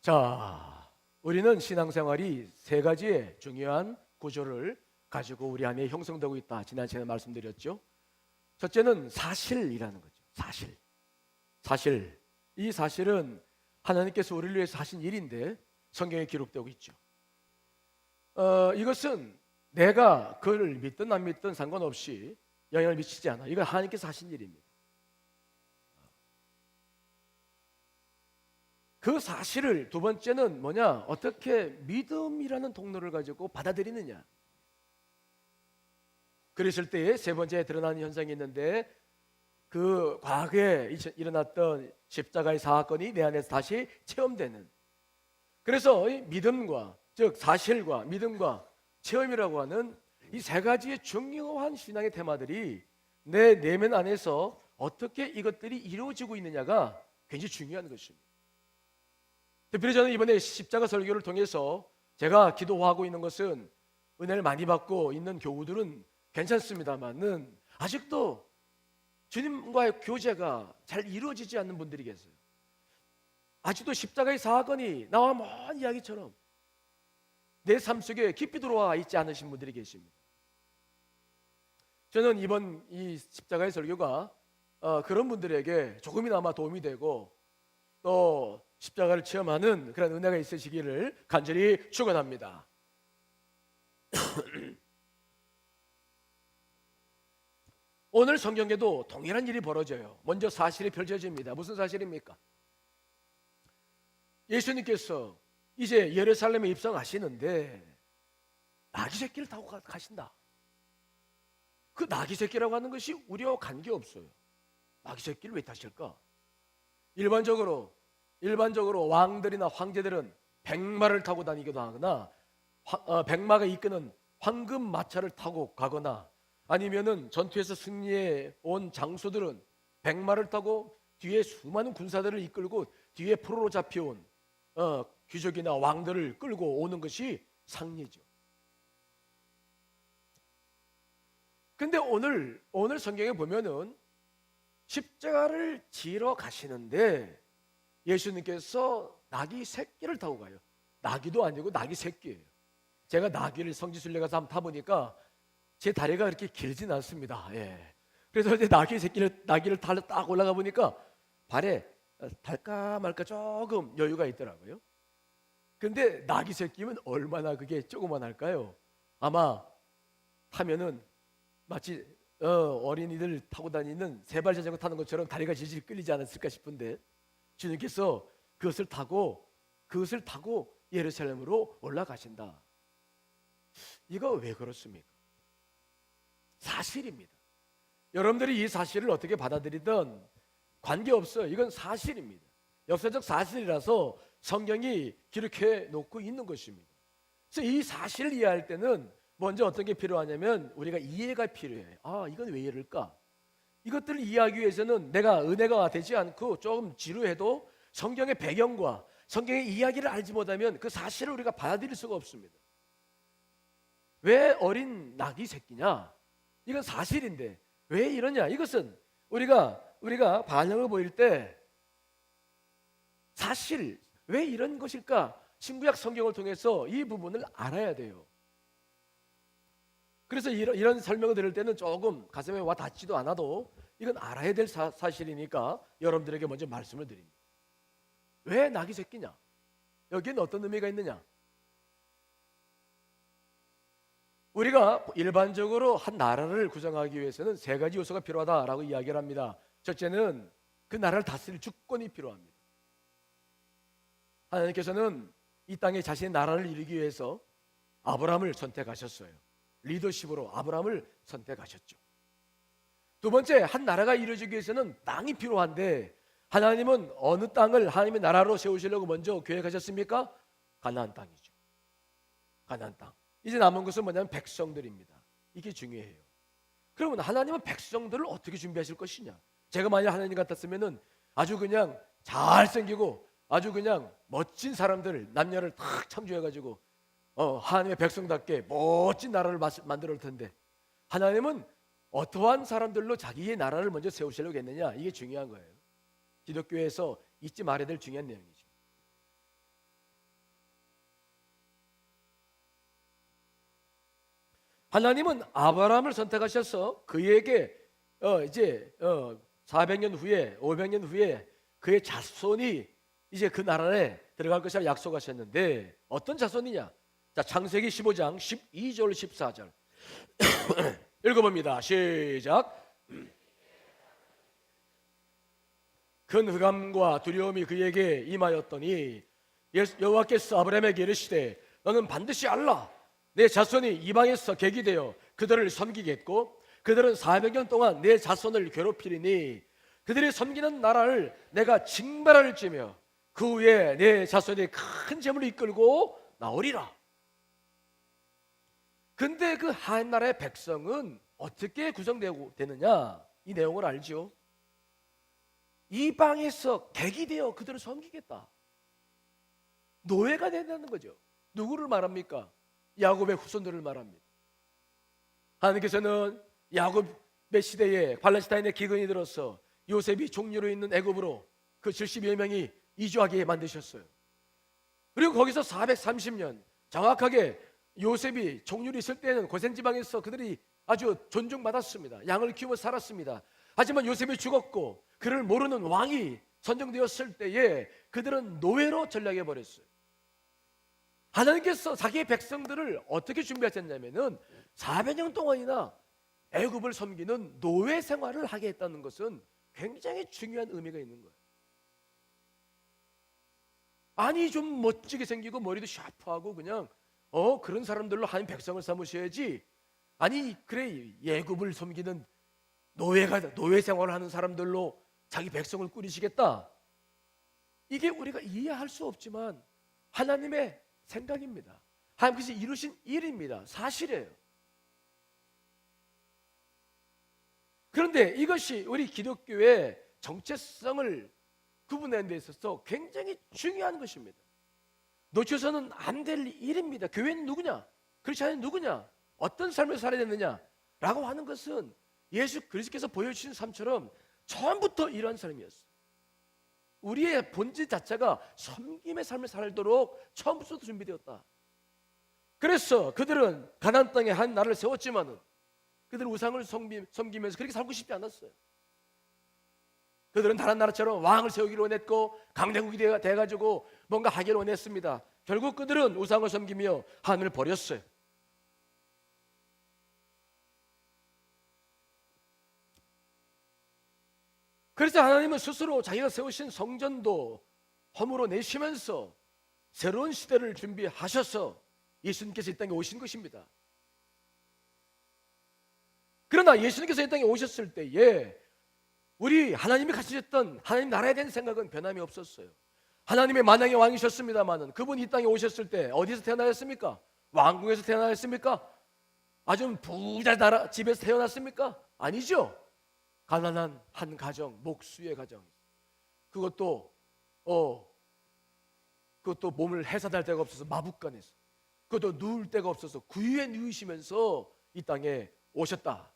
자, 우리는 신앙생활이 세 가지의 중요한 구조를 가지고 우리 안에 형성되고 있다. 지난 시간에 말씀드렸죠. 첫째는 사실이라는 거죠. 사실. 사실. 이 사실은 하나님께서 우리를 위해서 하신 일인데 성경에 기록되고 있죠. 이것은 내가 그를 믿든 안 믿든 상관없이 영향을 미치지 않아. 이건 하나님께서 하신 일입니다. 그 사실을 두 번째는 뭐냐? 어떻게 믿음이라는 통로를 가지고 받아들이느냐. 그랬을 때에 세 번째에 드러나는 현상이 있는데 그 과거에 일어났던 십자가의 사건이 내 안에서 다시 체험되는. 그래서 이 믿음과 즉 사실과 믿음과 체험이라고 하는 이 세 가지의 중요한 신앙의 테마들이 내 내면 안에서 어떻게 이것들이 이루어지고 있느냐가 굉장히 중요한 것입니다. 특별히 저는 이번에 십자가 설교를 통해서 제가 기도하고 있는 것은 은혜를 많이 받고 있는 교우들은 괜찮습니다만은 아직도 주님과의 교제가 잘 이루어지지 않는 분들이 계세요. 아직도 십자가의 사건이 나와 먼 이야기처럼 내 삶 속에 깊이 들어와 있지 않으신 분들이 계십니다. 저는 이번 이 십자가의 설교가 그런 분들에게 조금이나마 도움이 되고 또 십자가를 체험하는 그런 은혜가 있으시기를 간절히 축원합니다. 오늘 성경에도 동일한 일이 벌어져요. 먼저 사실이 펼쳐집니다. 무슨 사실입니까? 예수님께서 이제 예루살렘에 입성하시는데 나귀 새끼를 타고 가신다. 그 나귀 새끼라고 하는 것이 우리와 관계없어요. 나귀 새끼를 왜 타실까? 일반적으로 왕들이나 황제들은 백마를 타고 다니기도 하거나 백마가 이끄는 황금 마차를 타고 가거나 아니면은 전투에서 승리해 온 장수들은 백마를 타고 뒤에 수많은 군사들을 이끌고 뒤에 포로로 잡혀온 귀족이나 왕들을 끌고 오는 것이 상례죠. 근데 오늘 성경에 보면은 십자가를 지러 가시는데 예수님께서 나귀 새끼를 타고 가요. 나귀도 아니고 나귀 새끼예요. 제가 나귀를 성지순례 가서 한번 타보니까 제 다리가 그렇게 길진 않습니다. 예. 그래서 이제 나귀를 타러 딱 올라가 보니까 발에 달까 말까 조금 여유가 있더라고요. 근데 나귀 새끼면 얼마나 그게 조그만할까요? 아마 타면은 마치 어린이들 타고 다니는 세발 자전거 타는 것처럼 다리가 질질 끌리지 않았을까 싶은데 주님께서 그것을 타고 예루살렘으로 올라가신다. 이거 왜 그렇습니까? 사실입니다. 여러분들이 이 사실을 어떻게 받아들이든 관계없어요. 이건 사실입니다. 역사적 사실이라서 성경이 기록해 놓고 있는 것입니다. 그래서 이 사실을 이해할 때는 먼저 어떤 게 필요하냐면 우리가 이해가 필요해요. 아, 이건 왜 이럴까? 이것들을 이해하기 위해서는 내가 은혜가 되지 않고 조금 지루해도 성경의 배경과 성경의 이야기를 알지 못하면 그 사실을 우리가 받아들일 수가 없습니다. 왜 어린 낙이 새끼냐? 이건 사실인데 왜 이러냐? 이것은 우리가 반응을 보일 때 사실 왜 이런 것일까? 신구약 성경을 통해서 이 부분을 알아야 돼요. 그래서 이런 설명을 들을 때는 조금 가슴에 와 닿지도 않아도 이건 알아야 될 사실이니까 여러분들에게 먼저 말씀을 드립니다. 왜 낙이 새끼냐? 여기에는 어떤 의미가 있느냐? 우리가 일반적으로 한 나라를 구성하기 위해서는 세 가지 요소가 필요하다라고 이야기를 합니다. 첫째는 그 나라를 다스릴 주권이 필요합니다. 하나님께서는 이 땅에 자신의 나라를 이루기 위해서 아브라함을 선택하셨어요. 리더십으로 아브라함을 선택하셨죠. 두 번째, 한 나라가 이루어지기 위해서는 땅이 필요한데 하나님은 어느 땅을 하나님의 나라로 세우시려고 먼저 계획하셨습니까? 가나안 땅이죠. 가나안 땅. 이제 남은 것은 뭐냐면 백성들입니다. 이게 중요해요. 그러면 하나님은 백성들을 어떻게 준비하실 것이냐? 제가 만약 하나님 같았으면은 아주 그냥 잘생기고 아주 그냥 멋진 사람들 남녀를 탁 참조해가지고 하나님의 백성답게 멋진 나라를 만들어 올 텐데 하나님은 어떠한 사람들로 자기의 나라를 먼저 세우시려고 했느냐? 이게 중요한 거예요. 기독교에서 잊지 말아야 될 중요한 내용이죠. 하나님은 아브라함을 선택하셔서 그에게 이제 400년 후에 500년 후에 그의 자손이 이제 그 나라에 들어갈 것이라 약속하셨는데 어떤 자손이냐? 자, 창세기 15장 12절 14절 읽어봅니다. 시작. 큰 흑암과 두려움이 그에게 임하였더니 여호와께서 아브라함에게 이르시되 너는 반드시 알라. 내 자손이 이방에서 객이 되어 그들을 섬기겠고 그들은 400년 동안 내 자손을 괴롭히리니 그들이 섬기는 나라를 내가 징발할지며 그 후에 내 자손이 큰 재물을 이끌고 나오리라. 근데 그 한 나라의 백성은 어떻게 구성되느냐? 이 내용을 알죠. 이방에서 객이 되어 그들을 섬기겠다. 노예가 된다는 거죠. 누구를 말합니까? 야곱의 후손들을 말합니다. 하나님께서는 야곱의 시대에 팔레스타인의 기근이 들어서 요셉이 종류로 있는 애굽으로 그 70여 명이 이주하게 만드셨어요. 그리고 거기서 430년 정확하게 요셉이 종류로 있을 때는 고센지방에서 그들이 아주 존중받았습니다. 양을 키우며 살았습니다. 하지만 요셉이 죽었고 그를 모르는 왕이 선정되었을 때에 그들은 노예로 전락해 버렸어요. 하나님께서 자기의 백성들을 어떻게 준비하셨냐면은 400년 동안이나 애굽을 섬기는 노예 생활을 하게 했다는 것은 굉장히 중요한 의미가 있는 거예요. 아니 좀 멋지게 생기고 머리도 샤프하고 그냥 그런 사람들로 하나님 백성을 삼으셔야지. 아니 그래 애굽을 섬기는 노예 생활을 하는 사람들로 자기 백성을 꾸리시겠다. 이게 우리가 이해할 수 없지만 하나님의 생각입니다. 하나님께서 이루신 일입니다. 사실이에요. 그런데 이것이 우리 기독교의 정체성을 구분하는 데 있어서 굉장히 중요한 것입니다. 놓쳐서는 안 될 일입니다. 교회는 누구냐? 크리스천은 누구냐? 어떤 삶을 살아야 되느냐? 라고 하는 것은 예수 그리스도께서 보여주신 삶처럼 처음부터 이러한 삶이었어요. 우리의 본질 자체가 섬김의 삶을 살도록 처음부터 준비되었다. 그래서 그들은 가나안 땅에 한 나라를 세웠지만은 그들은 우상을 섬기면서 그렇게 살고 싶지 않았어요. 그들은 다른 나라처럼 왕을 세우기를 원했고 강대국이 돼가지고 뭔가 하기를 원했습니다. 결국 그들은 우상을 섬기며 하늘을 버렸어요. 그래서 하나님은 스스로 자기가 세우신 성전도 허물어 내시면서 새로운 시대를 준비하셔서 예수님께서 이 땅에 오신 것입니다. 그러나 예수님께서 이 땅에 오셨을 때에 우리 하나님이 가지셨던 하나님 나라에 대한 생각은 변함이 없었어요. 하나님의 만왕의 왕이셨습니다마는 그분이 이 땅에 오셨을 때 어디서 태어나셨습니까? 왕궁에서 태어나셨습니까? 아주 부자 나라 집에서 태어났습니까? 아니죠. 가난한 한 가정, 목수의 가정. 그것도 몸을 해산할 데가 없어서 마북간에서, 그것도 누울 데가 없어서 구유에 누우시면서 이 땅에 오셨다.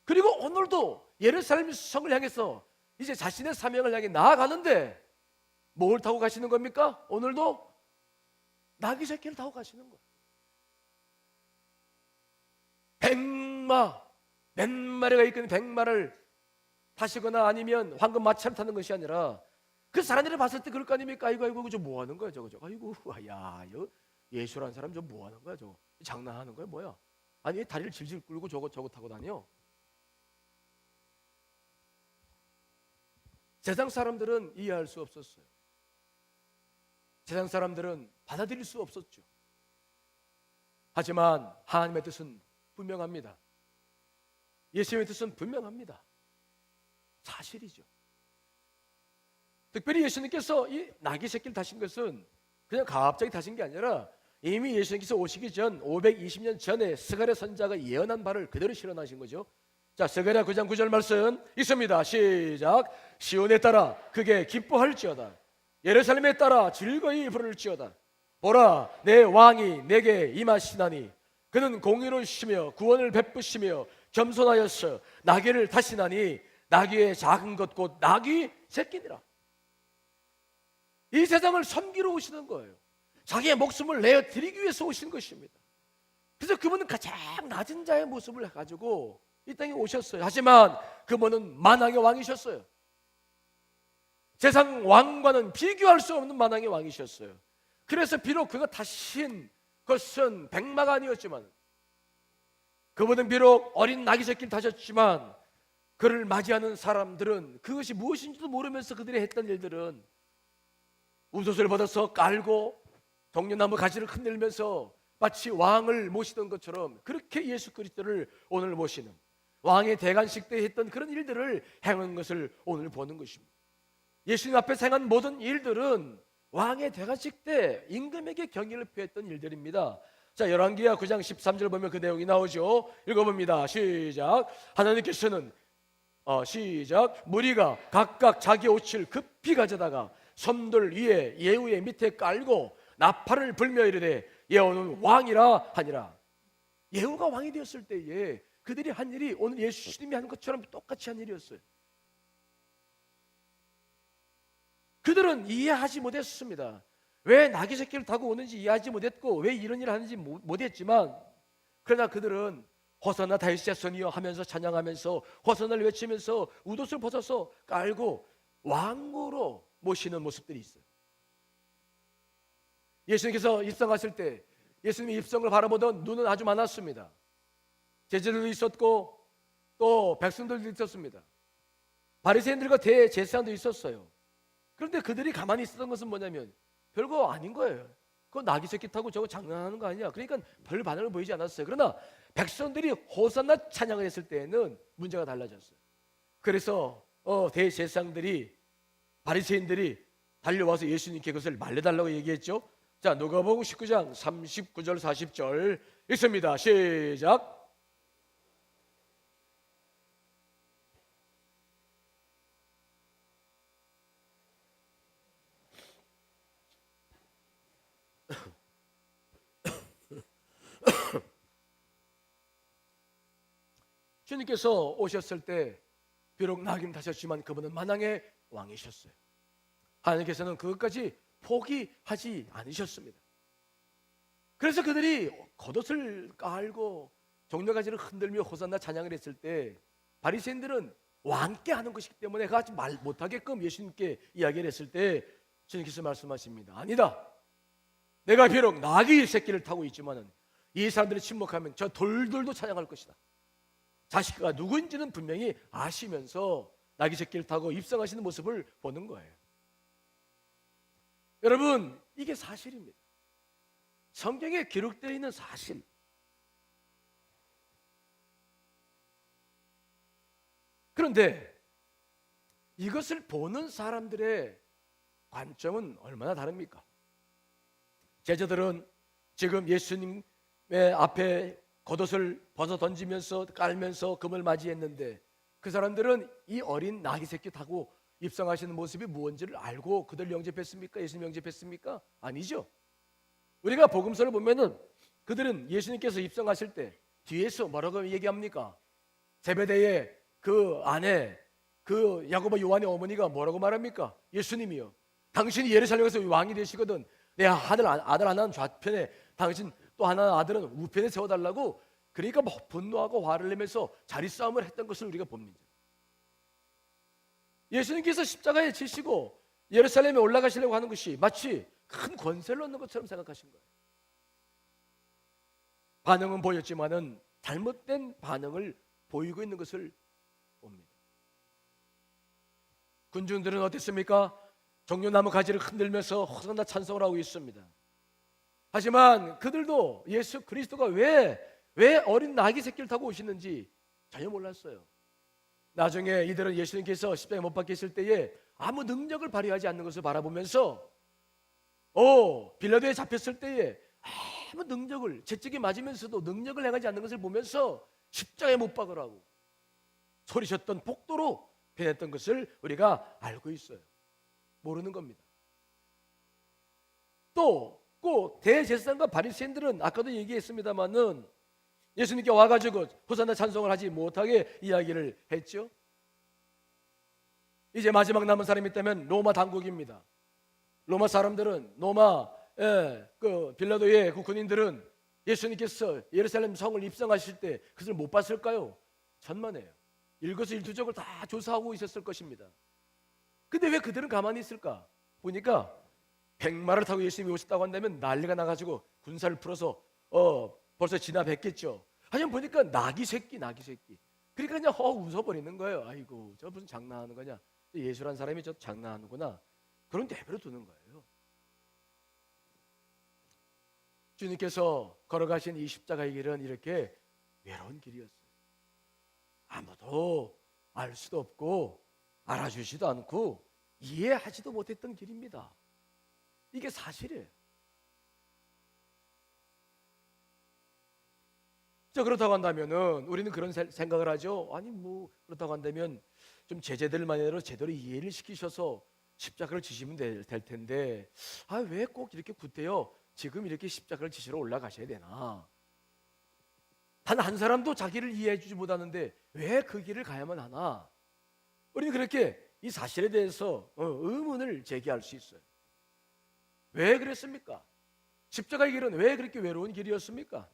그리고 오늘도 예루살렘 성을 향해서 이제 자신의 사명을 향해 나아가는데 뭘 타고 가시는 겁니까? 오늘도 나귀 새끼를 타고 가시는 거예요. 몇 마리가 이끄는 백마를 타시거나 아니면 황금 마차를 타는 것이 아니라 그 사람들이 봤을 때 그럴 거 아닙니까? 아이고 저 뭐 하는 거야 저거. 아이고 야 예수라는 사람 저 뭐 하는 거야 저거. 장난하는 거야 뭐야? 아니 다리를 질질 끌고 저거 타고 다녀. 세상 사람들은 이해할 수 없었어요. 세상 사람들은 받아들일 수 없었죠. 하지만 하나님의 뜻은 분명합니다. 예수님의 뜻은 분명합니다. 사실이죠. 특별히 예수님께서 이 나귀 새끼를 타신 것은 그냥 갑자기 타신 게 아니라 이미 예수님께서 오시기 전 520년 전에 스가랴 선지자가 예언한 바를 그대로 실현하신 거죠. 자, 스가랴 9장 9절 말씀 있습니다. 시작. 시온에 따라 그게 기뻐할지어다. 예루살렘에 따라 즐거이 부를지어다. 보라, 내 왕이 내게 임하시나니 그는 공의로우시며 구원을 베푸시며 겸손하였어. 나귀를 타시나니 나귀의 작은 것 곧 나귀 새끼니라. 이 세상을 섬기러 오시는 거예요. 자기의 목숨을 내어 드리기 위해서 오신 것입니다. 그래서 그분은 가장 낮은 자의 모습을 가지고 이 땅에 오셨어요. 하지만 그분은 만왕의 왕이셨어요. 세상 왕과는 비교할 수 없는 만왕의 왕이셨어요. 그래서 비록 그가 타신 것은 백마가 아니었지만, 그분은 비록 어린 나귀 새끼를 타셨지만, 그를 맞이하는 사람들은 그것이 무엇인지도 모르면서 그들이 했던 일들은 우옷을 벗어서 깔고 종려나무 가지를 흔들면서 마치 왕을 모시던 것처럼 그렇게 예수 그리스도를 오늘 모시는, 왕의 대관식 때 했던 그런 일들을 행한 것을 오늘 보는 것입니다. 예수님 앞에서 행한 모든 일들은 왕의 대관식 때 임금에게 경의를 표했던 일들입니다. 자, 열왕기하 9장 13절 보면 그 내용이 나오죠. 읽어봅니다. 시작. 하나님께서는 시작. 무리가 각각 자기 옷을 급히 가져다가 섬돌 위에 예후의 밑에 깔고 나팔을 불며 이르되 예후는 왕이라 하니라. 예후가 왕이 되었을 때에 그들이 한 일이 오늘 예수님이 하는 것처럼 똑같이 한 일이었어요. 그들은 이해하지 못했습니다. 왜 나귀 새끼를 타고 오는지 이해하지 못했고 왜 이런 일을 하는지 못했지만, 그러나 그들은 호산나 다윗의 자손이여 하면서 찬양하면서 호산나를 외치면서 웃옷을 벗어서 깔고 왕으로 모시는 모습들이 있어요. 예수님께서 입성하실 때 예수님의 입성을 바라보던 눈은 아주 많았습니다. 제자들도 있었고 또 백성들도 있었습니다. 바리새인들과 대제사장도 있었어요. 그런데 그들이 가만히 있었던 것은 뭐냐면 별거 아닌 거예요. 그거 나귀 새끼 타고 저거 장난하는 거 아니야. 그러니까 별 반응을 보이지 않았어요. 그러나 백성들이 호산나 찬양을 했을 때에는 문제가 달라졌어요. 그래서 대제사장들이, 바리새인들이 달려와서 예수님께 그것을 말려달라고 얘기했죠. 자, 누가복음 19장 39절 40절 읽습니다. 시작. 주님께서 오셨을 때 비록 나귀는 타셨지만 그분은 만왕의 왕이셨어요. 하나님께서는 그것까지 포기하지 않으셨습니다. 그래서 그들이 겉옷을 깔고 종려가지를 흔들며 호산나 찬양을 했을 때 바리새인들은 왕께 하는 것이기 때문에 그같이 말 못하게끔 예수님께 이야기를 했을 때 주님께서 말씀하십니다. 아니다. 내가 비록 나귀 새끼를 타고 있지만은 이 사람들이 침묵하면 저 돌들도 찬양할 것이다. 자식가 누구인지는 분명히 아시면서 나귀 새끼를 타고 입성하시는 모습을 보는 거예요. 여러분, 이게 사실입니다. 성경에 기록되어 있는 사실. 그런데 이것을 보는 사람들의 관점은 얼마나 다릅니까? 제자들은 지금 예수님의 앞에 겉옷을 벗어 던지면서 깔면서 금을 맞이했는데 그 사람들은 이 어린 나귀 새끼 타고 입성하시는 모습이 무엇인지를 알고 그들 영접했습니까? 예수님 영접했습니까? 아니죠. 우리가 복음서를 보면은 그들은 예수님께서 입성하실 때 뒤에서 뭐라고 얘기합니까? 제베대의 그 아내, 그 야고보 요한의 어머니가 뭐라고 말합니까? 예수님이요, 당신이 예루살렘에서 왕이 되시거든 내 아들 하나는 좌편에 당신 또 하나 아들은 우편에 세워달라고, 그러니까 뭐 분노하고 화를 내면서 자리 싸움을 했던 것을 우리가 봅니다. 예수님께서 십자가에 지시고 예루살렘에 올라가시려고 하는 것이 마치 큰 권세를 얻는 것처럼 생각하신 거예요. 반응은 보였지만은 잘못된 반응을 보이고 있는 것을 봅니다. 군중들은 어땠습니까? 종려나무 가지를 흔들면서 호산나 찬송을 하고 있습니다. 하지만 그들도 예수 그리스도가 왜 어린 나귀 새끼를 타고 오시는지 전혀 몰랐어요. 나중에 이들은 예수님께서 십자가에 못 박히실 때에 아무 능력을 발휘하지 않는 것을 바라보면서 빌라도에 잡혔을 때에 아무 능력을, 채찍이 맞으면서도 능력을 행하지 않는 것을 보면서 십자가에 못 박으라고 소리쳤던 폭도로 변했던 것을 우리가 알고 있어요. 모르는 겁니다. 또 꼭 대제사장과 바리새인들은 아까도 얘기했습니다마는 예수님께 와가지고 호산나 찬송을 하지 못하게 이야기를 했죠. 이제 마지막 남은 사람이 있다면 로마 당국입니다. 로마 사람들은 그 빌라도의 그 군인들은 예수님께서 예루살렘 성을 입성하실 때 그것을 못 봤을까요? 천만에요. 일거수일투족을 다 조사하고 있었을 것입니다. 근데 왜 그들은 가만히 있을까? 보니까 백마를 타고 예수님이 오셨다고 한다면 난리가 나가지고 군사를 풀어서 벌써 진압했겠죠. 하지만 보니까 낙이 새끼. 그러니까 그냥 웃어버리는 거예요. 아이고, 저 무슨 장난하는 거냐? 예수란 사람이 저 장난하는구나. 그런 내버려 두는 거예요. 주님께서 걸어가신 이 십자가의 길은 이렇게 외로운 길이었어요. 아무도 알 수도 없고 알아주지도 않고 이해하지도 못했던 길입니다. 이게 사실이에요. 자, 그렇다고 한다면은 우리는 그런 생각을 하죠. 아니 뭐 그렇다고 한다면 좀 제자들만으로 제대로 이해를 시키셔서 십자가를 지시면 될 텐데 왜 꼭 이렇게 구태여 지금 이렇게 십자가를 지시러 올라가셔야 되나? 단 한 사람도 자기를 이해해 주지 못하는데 왜 그 길을 가야만 하나? 우리는 그렇게 이 사실에 대해서 의문을 제기할 수 있어요. 왜 그랬습니까? 십자가의 길은 왜 그렇게 외로운 길이었습니까?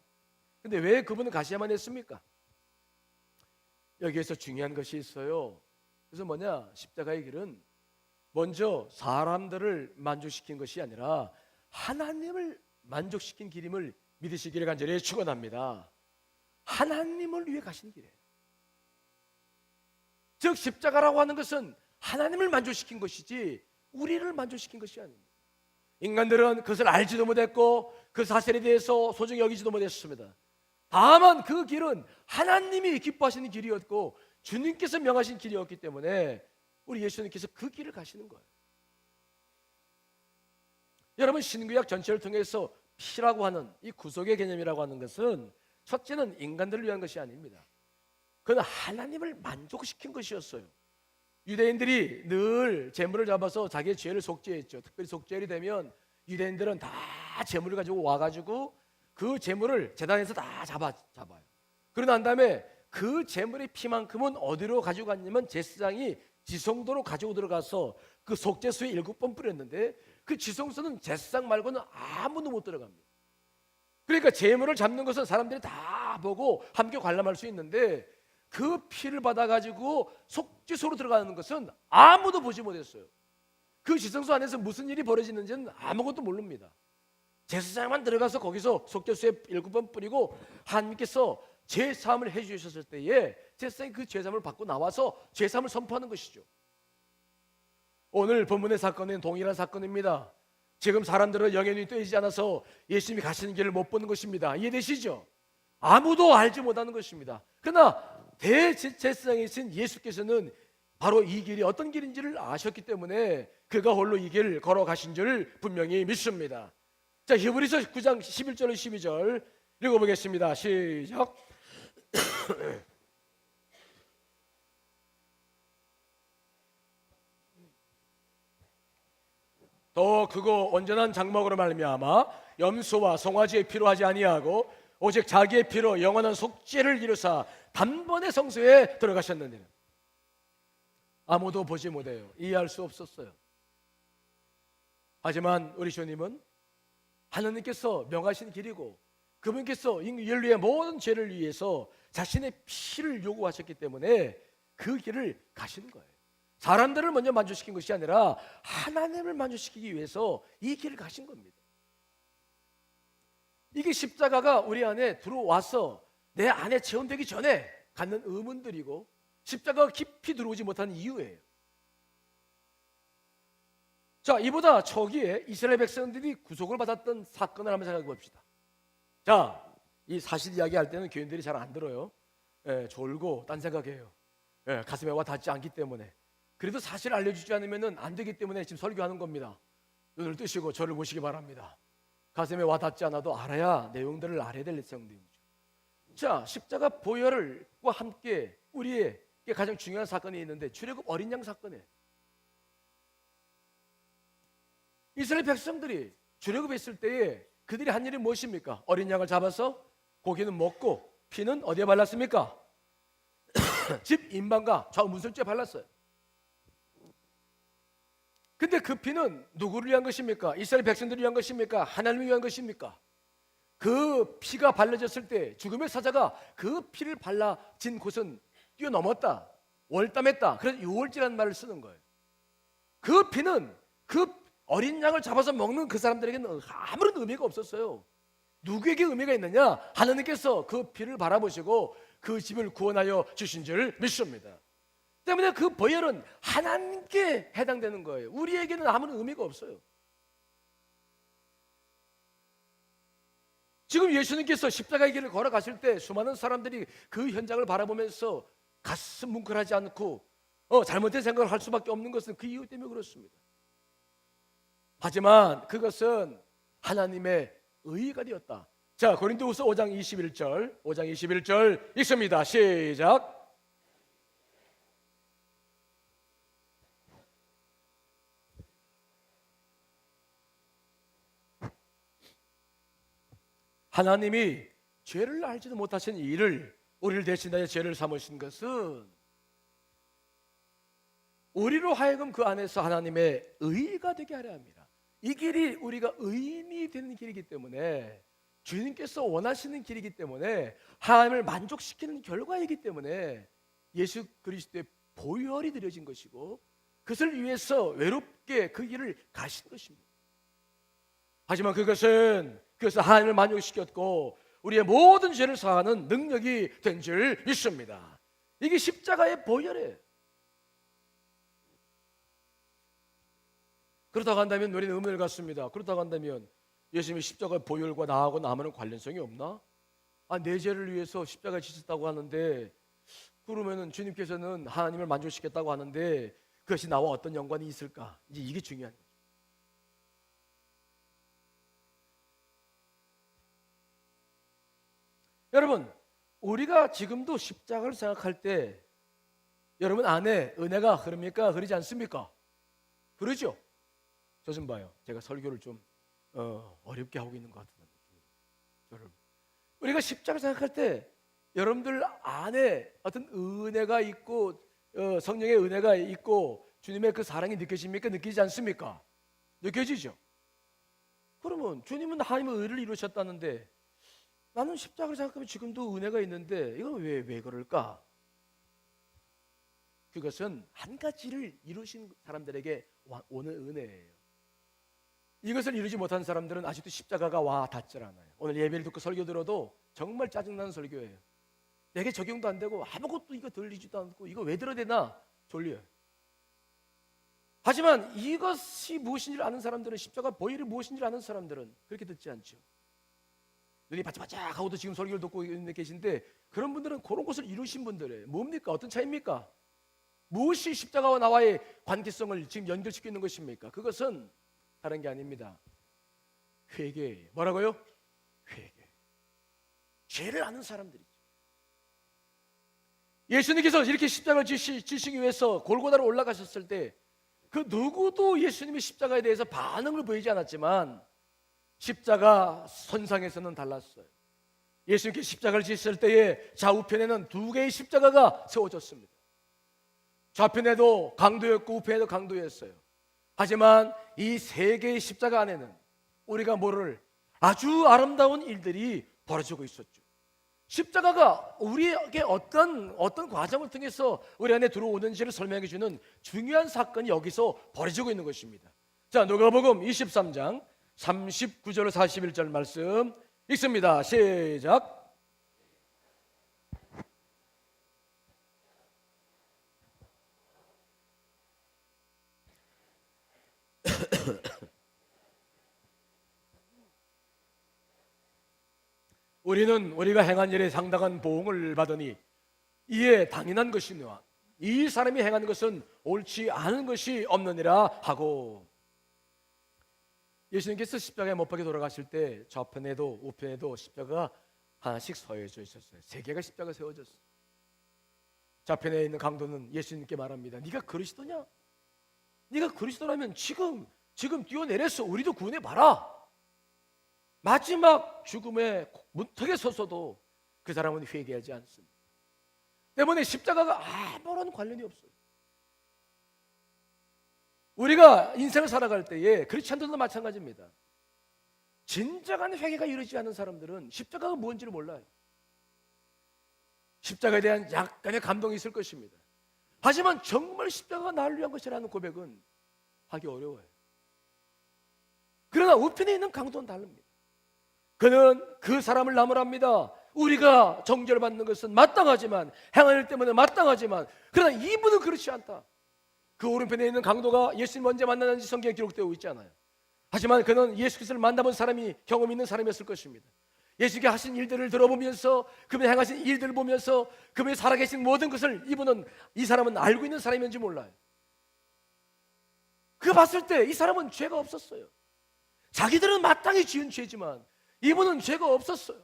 근데 왜 그분은 가셔야만 했습니까? 여기에서 중요한 것이 있어요. 그래서 뭐냐? 십자가의 길은 먼저 사람들을 만족시킨 것이 아니라 하나님을 만족시킨 길임을 믿으시기를 간절히 축원합니다. 하나님을 위해 가신 길이에요. 즉 십자가라고 하는 것은 하나님을 만족시킨 것이지 우리를 만족시킨 것이 아닙니다. 인간들은 그것을 알지도 못했고 그 사실에 대해서 소중히 여기지도 못했습니다. 다만 그 길은 하나님이 기뻐하시는 길이었고 주님께서 명하신 길이었기 때문에 우리 예수님께서 그 길을 가시는 거예요. 여러분, 신구약 전체를 통해서 피라고 하는 이 구속의 개념이라고 하는 것은 첫째는 인간들을 위한 것이 아닙니다. 그건 하나님을 만족시킨 것이었어요. 유대인들이 늘 제물을 잡아서 자기의 죄를 속죄했죠. 특별히 속죄일이 되면 유대인들은 다 제물을 가지고 와가지고 그 제물을 제단에서 다 잡아요. 그러고 난 다음에 그 제물의 피만큼은 어디로 가지고 갔냐면 제사장이 지성소로 가지고 들어가서 그 속죄수에 7번 뿌렸는데 그 지성소는 제사장 말고는 아무도 못 들어갑니다. 그러니까 제물을 잡는 것은 사람들이 다 보고 함께 관람할 수 있는데 그 피를 받아가지고 속죄소로 들어가는 것은 아무도 보지 못했어요. 그 지성소 안에서 무슨 일이 벌어지는지는 아무것도 모릅니다. 제사장만 들어가서 거기서 속죄수에 7번 뿌리고 하나님께서 죄사함을 해주셨을 때에 제사장이 그 죄사함을 받고 나와서 죄사함을 선포하는 것이죠. 오늘 본문의 사건은 동일한 사건입니다. 지금 사람들은 영의 뜨이지 않아서 예수님이 가시는 길을 못 보는 것입니다. 이해되시죠? 아무도 알지 못하는 것입니다. 그러나 대제사장이신 예수께서는 바로 이 길이 어떤 길인지를 아셨기 때문에 그가 홀로 이 길을 걸어가신 줄 분명히 믿습니다. 자, 히브리서 9장 11절 12절 읽어보겠습니다. 시작. 더 크고 온전한 장막으로 말미암아 염소와 송아지의 피로 하지 아니하고 오직 자기의 피로 영원한 속죄를 이루사 단번에 성소에 들어가셨느니라. 아무도 보지 못해요. 이해할 수 없었어요. 하지만 우리 주님은 하나님께서 명하신 길이고 그분께서 인류의 모든 죄를 위해서 자신의 피를 요구하셨기 때문에 그 길을 가시는 거예요. 사람들을 먼저 만족시킨 것이 아니라 하나님을 만족시키기 위해서 이 길을 가신 겁니다. 이게 십자가가 우리 안에 들어와서 내 안에 체험되기 전에 갖는 의문들이고 십자가가 깊이 들어오지 못한 이유예요. 자, 이보다 초기에 이스라엘 백성들이 구속을 받았던 사건을 한번 생각해 봅시다. 자, 이 사실 이야기할 때는 교인들이 잘 안 들어요. 졸고 딴 생각해요. 가슴에 와 닿지 않기 때문에. 그래도 사실 알려주지 않으면 안 되기 때문에 지금 설교하는 겁니다. 눈을 뜨시고 저를 보시기 바랍니다. 가슴에 와 닿지 않아도 알아야 내용들을 알아야 될 내용들이죠. 자, 십자가 보혈과 함께 우리에게 가장 중요한 사건이 있는데 출애굽 어린 양 사건이에요. 이스라엘 백성들이 출애굽했을 때에 그들이 한 일이 무엇입니까? 어린 양을 잡아서 고기는 먹고 피는 어디에 발랐습니까? 집 인방과 좌우 문설주에 발랐어요. 근데 그 피는 누구를 위한 것입니까? 이스라엘 백성들을 위한 것입니까? 하나님을 위한 것입니까? 그 피가 발라졌을 때 죽음의 사자가 그 피를 발라진 곳은 뛰어넘었다, 월담했다. 그래서 유월지라는 말을 쓰는 거예요. 그 피는 그 어린 양을 잡아서 먹는 그 사람들에게는 아무런 의미가 없었어요. 누구에게 의미가 있느냐? 하나님께서 그 피를 바라보시고 그 집을 구원하여 주신 줄 믿습니다. 때문에 그 보혈은 하나님께 해당되는 거예요. 우리에게는 아무런 의미가 없어요. 지금 예수님께서 십자가의 길을 걸어가실 때 수많은 사람들이 그 현장을 바라보면서 가슴 뭉클하지 않고 잘못된 생각을 할 수밖에 없는 것은 그 이유 때문에 그렇습니다. 하지만 그것은 하나님의 의가 되었다. 자, 고린도후서 5장 21절 읽습니다. 시작. 하나님이 죄를 알지도 못하신 이를 우리를 대신하여 죄를 삼으신 것은 우리로 하여금 그 안에서 하나님의 의가 되게 하려 합니다. 이 길이 우리가 의인이 되는 길이기 때문에, 주님께서 원하시는 길이기 때문에, 하나님을 만족시키는 결과이기 때문에 예수 그리스도의 보혈이 드려진 것이고, 그것을 위해서 외롭게 그 길을 가신 것입니다. 하지만 그것은 하나님을 만족시켰고 우리의 모든 죄를 사하는 능력이 된 줄 믿습니다. 이게 십자가의 보혈이에요. 그렇다고 한다면 우리는 의문을 갖습니다. 그렇다고 한다면 예수님이 십자가의 보혈과 나하고는 아무런 관련성이 없나? 내 죄를 위해서 십자가에 지셨다고 하는데, 그러면은 주님께서는 하나님을 만족시켰다고 하는데 그것이 나와 어떤 연관이 있을까? 이제 이게 중요한 거죠. 여러분, 우리가 지금도 십자가를 생각할 때 여러분 안에 은혜가 흐릅니까? 흐르지 않습니까? 흐르죠? 저 좀 봐요. 제가 설교를 좀 어렵게 하고 있는 것 같은 느낌이. 여러분, 우리가 십자가를 생각할 때 여러분들 안에 어떤 은혜가 있고 성령의 은혜가 있고 주님의 그 사랑이 느껴집니까? 느끼지 않습니까? 느껴지죠? 그러면 주님은 하나님의 의를 이루셨다는데 나는 십자가를 생각하면 지금도 은혜가 있는데 이건 왜 그럴까? 그것은 한 가지를 이루신 사람들에게 오는 은혜예요. 이것을 이루지 못한 사람들은 아직도 십자가가 와 닿질 않아요. 오늘 예배를 듣고 설교 들어도 정말 짜증나는 설교예요. 내게 적용도 안 되고 아무것도 이거 들리지도 않고 이거 왜 들어야 되나? 졸려요. 하지만 이것이 무엇인지를 아는 사람들은, 십자가 보혈이 무엇인지를 아는 사람들은 그렇게 듣지 않죠. 눈이 바짝바짝 하고도 지금 설교를 듣고 계신데 그런 분들은 그런 것을 이루신 분들이에요. 뭡니까? 어떤 차이입니까? 무엇이 십자가와 나와의 관계성을 지금 연결시키고 있는 것입니까? 그것은 다른 게 아닙니다. 회개예요. 뭐라고요? 회개. 죄를 아는 사람들이죠. 예수님께서 이렇게 십자가를 지시기 위해서 골고다로 올라가셨을 때 그 누구도 예수님의 십자가에 대해서 반응을 보이지 않았지만 십자가 선상에서는 달랐어요. 예수님께 십자가를 지셨을 때에 좌우편에는 두 개의 십자가가 세워졌습니다. 좌편에도 강도였고 우편에도 강도였어요. 하지만 이 세 개의 십자가 안에는 우리가 모를 아주 아름다운 일들이 벌어지고 있었죠. 십자가가 우리에게 어떤 과정을 통해서 우리 안에 들어오는지를 설명해 주는 중요한 사건이 여기서 벌어지고 있는 것입니다. 자, 누가복음 23장 39절 41절 말씀 읽습니다. 시작. 우리는 우리가 행한 일에 상당한 보응을 받으니 이에 당연한 것이니와 이 사람이 행하는 것은 옳지 않은 것이 없느니라 하고, 예수님께서 십자가에 못 박혀 돌아가실 때 좌편에도 우편에도 십자가가 하나씩 서해져 있었어요. 세 개가 십자가 세워졌어요. 좌편에 있는 강도는 예수님께 말합니다. 네가 그리스도냐? 네가 그리스도라면 지금 뛰어내려서 우리도 구원해 봐라. 마지막 죽음의 문턱에 서서도 그 사람은 회개하지 않습니다. 때문에 십자가가 아무런 관련이 없어요. 우리가 인생을 살아갈 때에 크리스찬들도 마찬가지입니다. 진정한 회개가 이루어지지 않은 사람들은 십자가가 뭔지를 몰라요. 십자가에 대한 약간의 감동이 있을 것입니다. 하지만 정말 십자가가 나를 위한 것이라는 고백은 하기 어려워요. 그러나 우편에 있는 강도는 다릅니다. 그는 그 사람을 나무랍니다. 우리가 정죄를 받는 것은 마땅하지만, 행한 일 때문에 마땅하지만, 그러나 이분은 그렇지 않다. 그 오른편에 있는 강도가 예수님 언제 만나는지 성경에 기록되어 있지 않아요. 하지만 그는 예수 그리스도를 만나본 사람이, 경험 있는 사람이었을 것입니다. 예수께 하신 일들을 들어보면서, 그분이 행하신 일들을 보면서, 그분이 살아계신 모든 것을 이 사람은 알고 있는 사람인지 몰라요. 그 봤을 때 이 사람은 죄가 없었어요. 자기들은 마땅히 지은 죄지만 이분은 죄가 없었어요.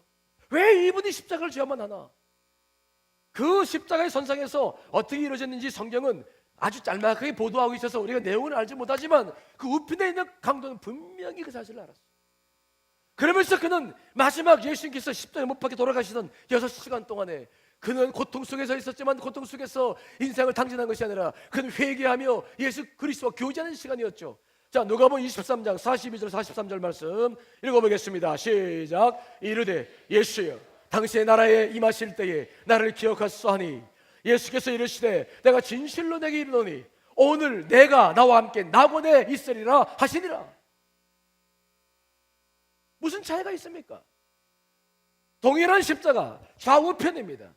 왜 이분이 십자가를 져야만 하나? 그 십자가의 선상에서 어떻게 이루어졌는지 성경은 아주 짤막하게 보도하고 있어서 우리가 내용을 알지 못하지만 그 우편에 있는 강도는 분명히 그 사실을 알았어요. 그러면서 그는 마지막 예수님께서 십자가에 못 박혀 돌아가시던 6시간 동안에 그는 고통 속에서 있었지만 고통 속에서 인생을 탕진한 것이 아니라 그는 회개하며 예수 그리스도와 교제하는 시간이었죠. 자, 누가복음 23장 42절 43절 말씀 읽어보겠습니다. 시작. 이르되 예수여 당신의 나라에 임하실 때에 나를 기억하소하니 예수께서 이르시되 내가 진실로 내게 이르노니 오늘 내가 나와 함께 낙원에 있으리라 하시니라. 무슨 차이가 있습니까? 동일한 십자가 좌우편입니다.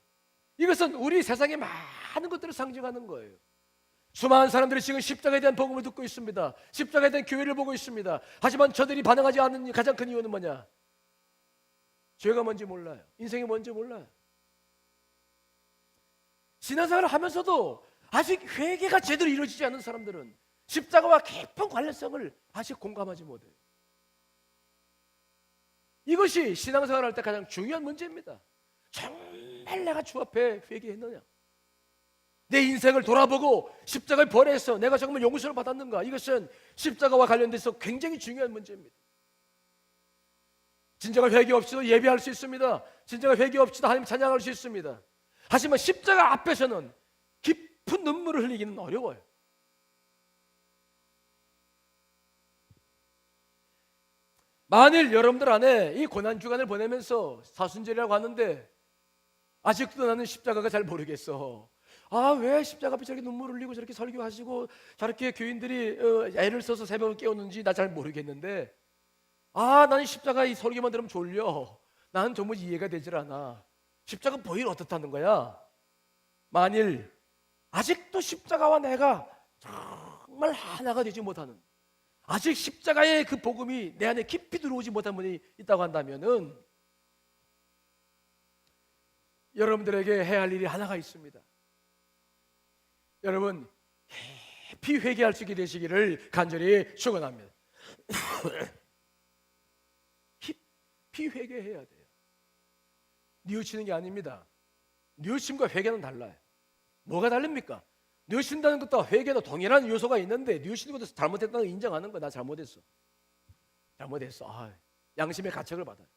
이것은 우리 세상의 많은 것들을 상징하는 거예요. 수많은 사람들이 지금 십자가에 대한 복음을 듣고 있습니다. 십자가에 대한 교회를 보고 있습니다. 하지만 저들이 반응하지 않는 가장 큰 이유는 뭐냐? 죄가 뭔지 몰라요. 인생이 뭔지 몰라요. 신앙생활을 하면서도 아직 회개가 제대로 이루어지지 않는 사람들은 십자가와 깊은 관련성을 아직 공감하지 못해요. 이것이 신앙생활을 할 때 가장 중요한 문제입니다. 정말 내가 주 앞에 회개했느냐? 내 인생을 돌아보고 십자가를 벌해서 내가 정말 용서를 받았는가? 이것은 십자가와 관련돼서 굉장히 중요한 문제입니다. 진정한 회개 없이도 예배할 수 있습니다. 진정한 회개 없이도 하나님 찬양할 수 있습니다. 하지만 십자가 앞에서는 깊은 눈물을 흘리기는 어려워요. 만일 여러분들 안에 이 고난주간을 보내면서 사순절이라고 하는데 아직도 나는 십자가가 잘 모르겠어. 왜 십자가 앞에 저렇게 눈물을 흘리고 저렇게 설교하시고 저렇게 교인들이 애를 써서 새벽을 깨우는지 나 잘 모르겠는데 나는 십자가 이 설교만 들으면 졸려. 나는 정말 이해가 되질 않아. 십자가 보이는 어떻다는 거야? 만일 아직도 십자가와 내가 정말 하나가 되지 못하는, 아직 십자가의 그 복음이 내 안에 깊이 들어오지 못한 분이 있다고 한다면은 여러분들에게 해야 할 일이 하나가 있습니다. 여러분 깊이 회개할 수 있게 되시기를 간절히 축원합니다. 깊이 회개해야 돼요. 뉘우치는 게 아닙니다. 뉘우침과 회개는 달라요. 뭐가 다릅니까? 뉘우친다는 것과 회개도 동일한 요소가 있는데 뉘우치는 것도 잘못했다는 걸 인정하는 거야. 나 잘못했어. 양심의 가책을 받아요.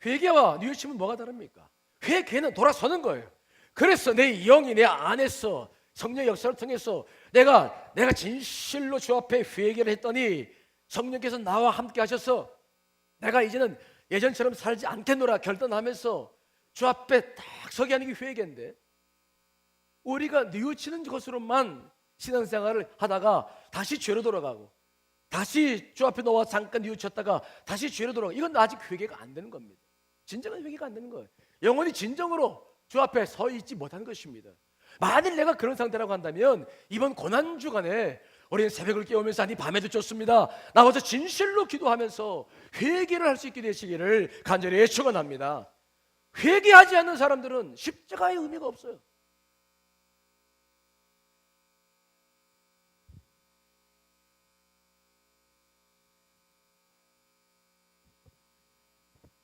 회개와 뉘우침은 뭐가 다릅니까? 회개는 돌아서는 거예요. 그래서 내 영이 내 안에서 성령의 역사를 통해서 내가 진실로 주 앞에 회개를 했더니 성령께서 나와 함께 하셔서 내가 이제는 예전처럼 살지 않겠노라 결단하면서 주 앞에 딱 서게 하는 게 회개인데, 우리가 뉘우치는 것으로만 신앙생활을 하다가 다시 죄로 돌아가고 다시 주 앞에 너와 잠깐 뉘우쳤다가 다시 죄로 돌아가고, 이건 아직 회개가 안 되는 겁니다. 진정한 회개가 안 되는 거예요. 영원히 진정으로 주 앞에 서 있지 못하는 것입니다. 만일 내가 그런 상태라고 한다면 이번 고난주간에 우리는 새벽을 깨우면서 아니 밤에도 좋습니다. 나와서 진실로 기도하면서 회개를 할 수 있게 되시기를 간절히 축원합니다. 회개하지 않는 사람들은 십자가의 의미가 없어요.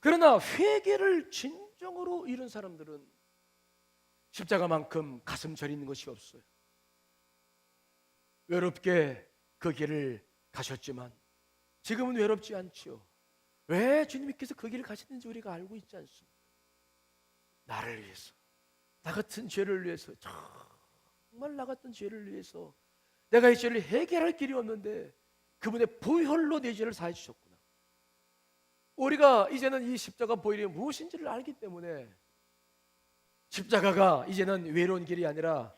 그러나 회개를 진정으로 이룬 사람들은 십자가만큼 가슴 저리는 것이 없어요. 외롭게 그 길을 가셨지만 지금은 외롭지 않지요. 왜 주님께서 그 길을 가셨는지 우리가 알고 있지 않습니까? 나를 위해서, 나 같은 죄를 위해서, 정말 나 같은 죄를 위해서 내가 이 죄를 해결할 길이 없는데 그분의 보혈로 내 죄를 사해 주셨구나. 우리가 이제는 이 십자가 보혈이 무엇인지를 알기 때문에 십자가가 이제는 외로운 길이 아니라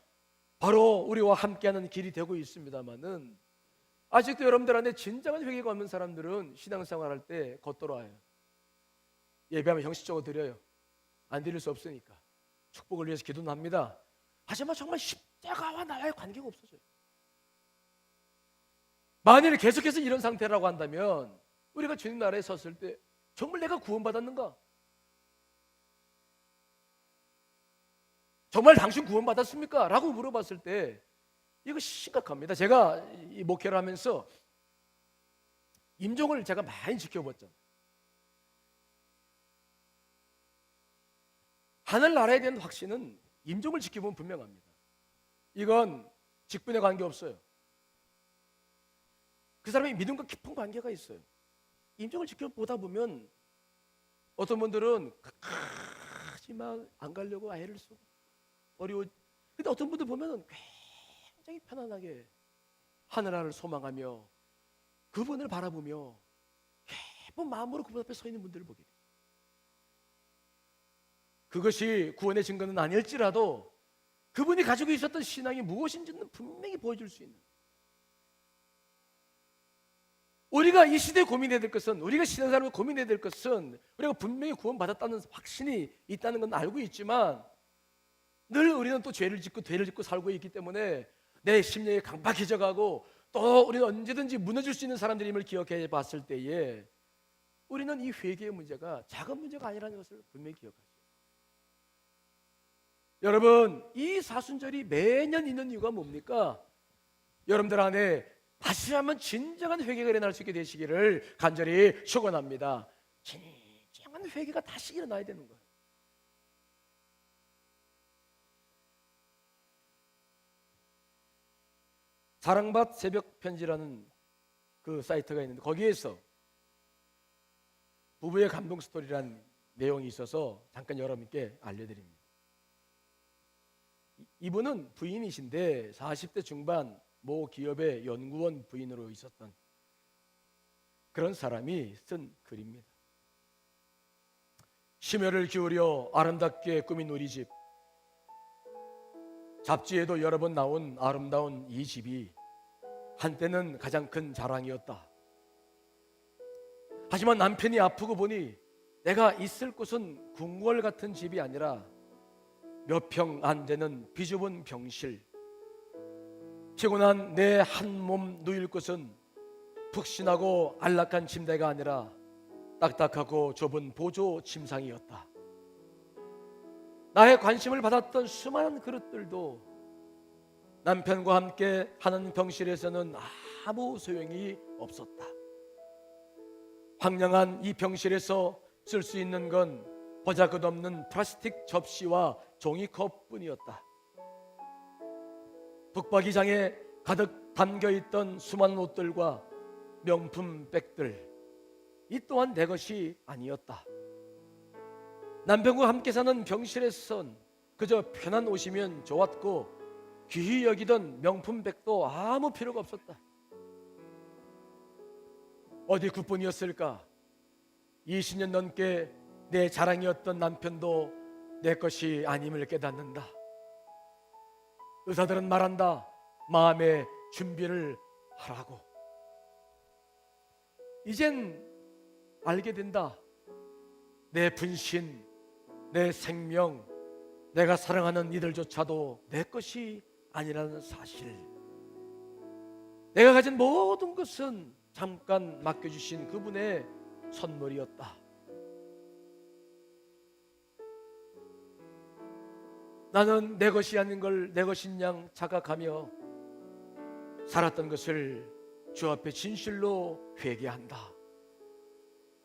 바로 우리와 함께하는 길이 되고 있습니다만은, 아직도 여러분들 안에 진정한 회개가 없는 사람들은 신앙생활할 때 겉돌아와요. 예배하면 형식적으로 드려요. 안 드릴 수 없으니까 축복을 위해서 기도는 합니다. 하지만 정말 십자가와 나와의 관계가 없어져요. 만일 계속해서 이런 상태라고 한다면 우리가 주님 나라에 섰을 때 정말 내가 구원받았는가? 정말 당신 구원받았습니까? 라고 물어봤을 때 이거 심각합니다. 제가 이 목회를 하면서 임종을 제가 많이 지켜봤잖아요. 하늘나라에 대한 확신은 임종을 지켜보면 분명합니다. 이건 직분에 관계없어요. 그 사람이 믿음과 깊은 관계가 있어요. 임종을 지켜보다 보면 어떤 분들은 하지만 안 가려고 애를 쓰고 어려워. 근데 어떤 분들 보면 굉장히 편안하게 하늘나라를 소망하며 그분을 바라보며 기쁜 마음으로 그분 앞에 서 있는 분들을 보게 돼요. 그것이 구원의 증거는 아닐지라도 그분이 가지고 있었던 신앙이 무엇인지는 분명히 보여줄 수 있는, 우리가 이 시대에 고민해야 될 것은, 우리가 신앙생활을 고민해야 될 것은 우리가 분명히 구원받았다는 확신이 있다는 건 알고 있지만 늘 우리는 또 죄를 짓고 죄를 짓고 살고 있기 때문에 내 심령이 강박해져 가고 또 우리는 언제든지 무너질 수 있는 사람들임을 기억해 봤을 때에 우리는 이 회개의 문제가 작은 문제가 아니라는 것을 분명히 기억하죠. 여러분, 이 사순절이 매년 있는 이유가 뭡니까? 여러분들 안에 다시 한번 진정한 회개가 일어날 수 있게 되시기를 간절히 축원합니다. 진정한 회개가 다시 일어나야 되는 거예요. 사랑받 새벽 편지라는 그 사이트가 있는데 거기에서 부부의 감동 스토리라는 내용이 있어서 잠깐 여러분께 알려드립니다. 이분은 부인이신데 40대 중반 모 기업의 연구원 부인으로 있었던 그런 사람이 쓴 글입니다. 심혈을 기울여 아름답게 꾸민 우리 집, 잡지에도 여러 번 나온 아름다운 이 집이 한때는 가장 큰 자랑이었다. 하지만 남편이 아프고 보니 내가 있을 곳은 궁궐 같은 집이 아니라 몇 평 안 되는 비좁은 병실, 피곤한 내 한 몸 누일 곳은 푹신하고 안락한 침대가 아니라 딱딱하고 좁은 보조 침상이었다. 나의 관심을 받았던 수많은 그릇들도 남편과 함께 하는 병실에서는 아무 소용이 없었다. 황량한 이 병실에서 쓸 수 있는 건 보잘것없는 플라스틱 접시와 종이컵뿐이었다. 북박이장에 가득 담겨있던 수많은 옷들과 명품 백들, 이 또한 내 것이 아니었다. 남편과 함께 사는 병실에선 그저 편한 옷이면 좋았고 귀히 여기던 명품 백도 아무 필요가 없었다. 어디 그뿐이었을까? 20년 넘게 내 자랑이었던 남편도 내 것이 아님을 깨닫는다. 의사들은 말한다. 마음의 준비를 하라고. 이젠 알게 된다. 내 분신, 내 생명, 내가 사랑하는 이들조차도 내 것이 아니라는 사실. 내가 가진 모든 것은 잠깐 맡겨주신 그분의 선물이었다. 나는 내 것이 아닌 걸 내 것인 양 자각하며 살았던 것을 주 앞에 진실로 회개한다.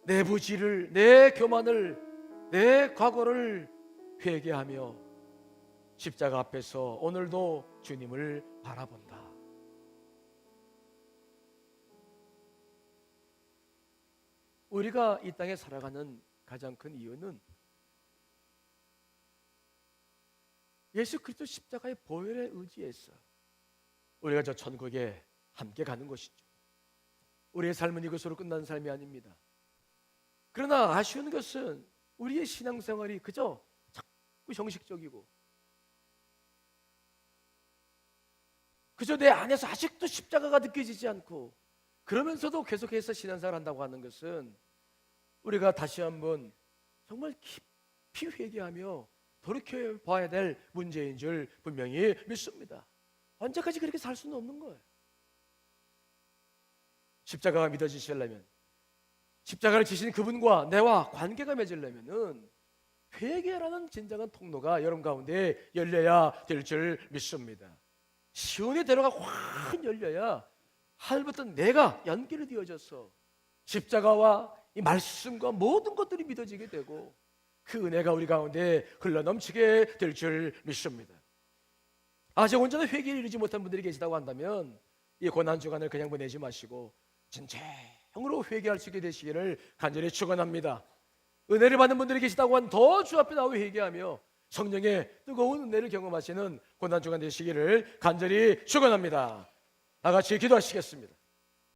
내 부지를, 내 교만을, 내 과거를 회개하며 십자가 앞에서 오늘도 주님을 바라본다. 우리가 이 땅에 살아가는 가장 큰 이유는 예수 그리스도 십자가의 보혈에 의지해서 우리가 저 천국에 함께 가는 것이죠. 우리의 삶은 이것으로 끝나는 삶이 아닙니다. 그러나 아쉬운 것은 우리의 신앙생활이 그저 자꾸 형식적이고 그저 내 안에서 아직도 십자가가 느껴지지 않고 그러면서도 계속해서 신앙생활을 한다고 하는 것은 우리가 다시 한번 정말 깊이 회개하며 돌이켜 봐야 될 문제인 줄 분명히 믿습니다. 언제까지 그렇게 살 수는 없는 거예요. 십자가가 믿어지시려면, 십자가를 지신 그분과 내와 관계가 맺으려면은 회개라는 진정한 통로가 여러분 가운데 열려야 될 줄 믿습니다. 시온의 대로가 확 열려야 하늘부터 내가 연결이 되어져서 십자가와 이 말씀과 모든 것들이 믿어지게 되고 그 은혜가 우리 가운데 흘러넘치게 될 줄 믿습니다. 아직 온전한 회개를 이루지 못한 분들이 계시다고 한다면 이 고난주간을 그냥 보내지 마시고 진정으로 회개할 수 있게 되시기를 간절히 축원합니다. 은혜를 받는 분들이 계시다고 한 더 주 앞에 나와 회개하며 성령의 뜨거운 은혜를 경험하시는 고난주간 되시기를 간절히 축원합니다. 다 같이 기도하시겠습니다.